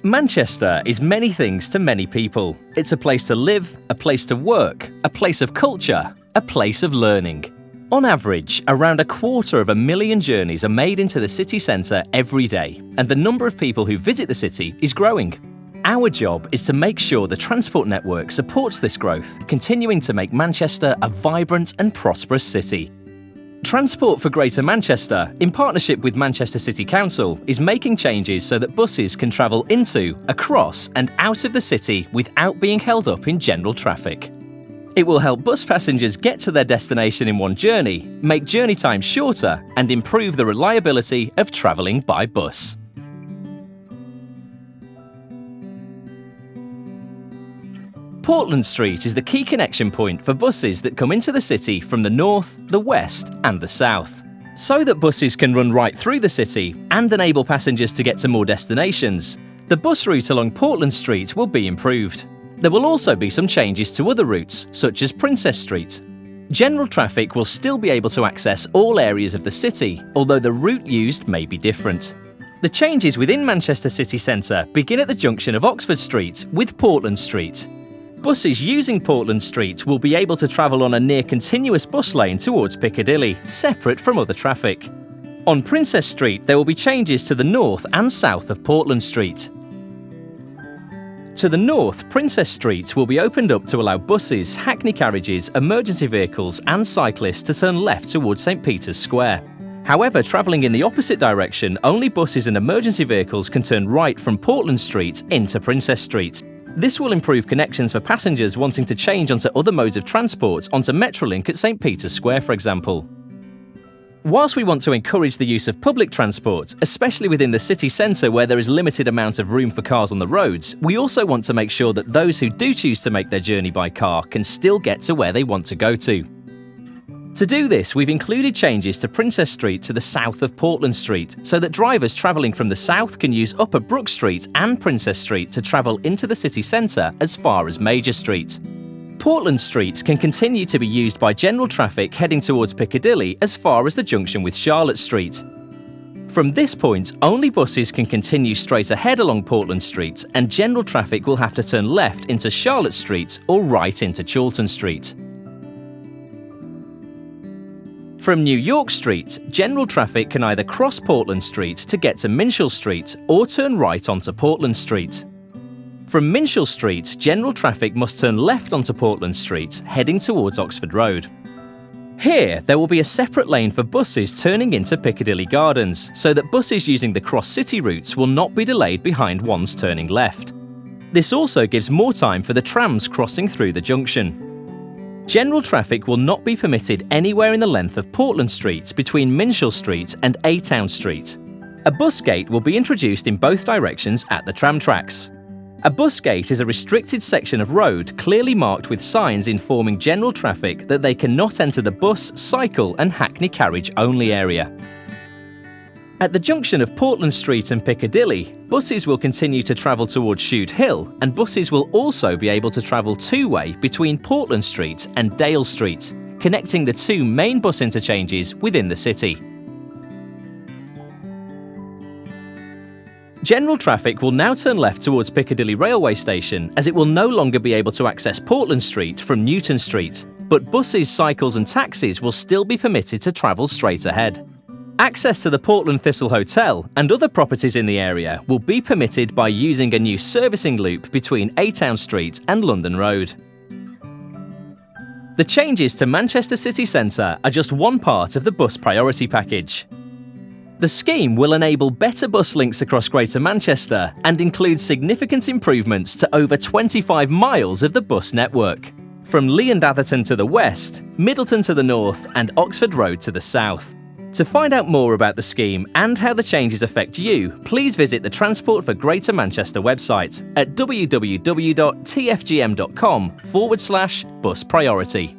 Manchester is many things to many people. It's a place to live, a place to work, a place of culture, a place of learning. On average, around 250,000 journeys are made into the city centre every day, and the number of people who visit the city is growing. Our job is to make sure the transport network supports this growth, continuing to make Manchester a vibrant and prosperous city. Transport for Greater Manchester, in partnership with Manchester City Council, is making changes so that buses can travel into, across and out of the city without being held up in general traffic. It will help bus passengers get to their destination in one journey, make journey times shorter and improve the reliability of travelling by bus. Portland Street is the key connection point for buses that come into the city from the north, the west and the south. So that buses can run right through the city and enable passengers to get to more destinations, the bus route along Portland Street will be improved. There will also be some changes to other routes, such as Princess Street. General traffic will still be able to access all areas of the city, although the route used may be different. The changes within Manchester city centre begin at the junction of Oxford Street with Portland Street. Buses using Portland Street will be able to travel on a near-continuous bus lane towards Piccadilly, separate from other traffic. On Princess Street, there will be changes to the north and south of Portland Street. To the north, Princess Street will be opened up to allow buses, hackney carriages, emergency vehicles and cyclists to turn left towards St Peter's Square. However, travelling in the opposite direction, only buses and emergency vehicles can turn right from Portland Street into Princess Street. This will improve connections for passengers wanting to change onto other modes of transport onto Metrolink at St Peter's Square, for example. Whilst we want to encourage the use of public transport, especially within the city centre where there is limited amount of room for cars on the roads, we also want to make sure that those who do choose to make their journey by car can still get to where they want to go to. To do this, we've included changes to Princess Street to the south of Portland Street, so that drivers travelling from the south can use Upper Brook Street and Princess Street to travel into the city centre as far as Major Street. Portland Street can continue to be used by general traffic heading towards Piccadilly as far as the junction with Charlotte Street. From this point, only buses can continue straight ahead along Portland Street, and general traffic will have to turn left into Charlotte Street or right into Chorlton Street. From New York Street, general traffic can either cross Portland Street to get to Minshull Street or turn right onto Portland Street. From Minshull Street, general traffic must turn left onto Portland Street, heading towards Oxford Road. Here, there will be a separate lane for buses turning into Piccadilly Gardens, so that buses using the cross-city routes will not be delayed behind ones turning left. This also gives more time for the trams crossing through the junction. General traffic will not be permitted anywhere in the length of Portland Street between Minshull Street and Aytoun Street. A bus gate will be introduced in both directions at the tram tracks. A bus gate is a restricted section of road clearly marked with signs informing general traffic that they cannot enter the bus, cycle and hackney carriage only area. At the junction of Portland Street and Piccadilly, buses will continue to travel towards Shude Hill, and buses will also be able to travel two-way between Portland Street and Dale Street, connecting the two main bus interchanges within the city. General traffic will now turn left towards Piccadilly railway station, as it will no longer be able to access Portland Street from Newton Street, but buses, cycles and taxis will still be permitted to travel straight ahead. Access to the Portland Thistle Hotel and other properties in the area will be permitted by using a new servicing loop between Aytoun Street and London Road. The changes to Manchester city centre are just one part of the bus priority package. The scheme will enable better bus links across Greater Manchester and includes significant improvements to over 25 miles of the bus network, from Lee and Atherton to the west, Middleton to the north and Oxford Road to the south. To find out more about the scheme and how the changes affect you, please visit the Transport for Greater Manchester website at www.tfgm.com/bus priority.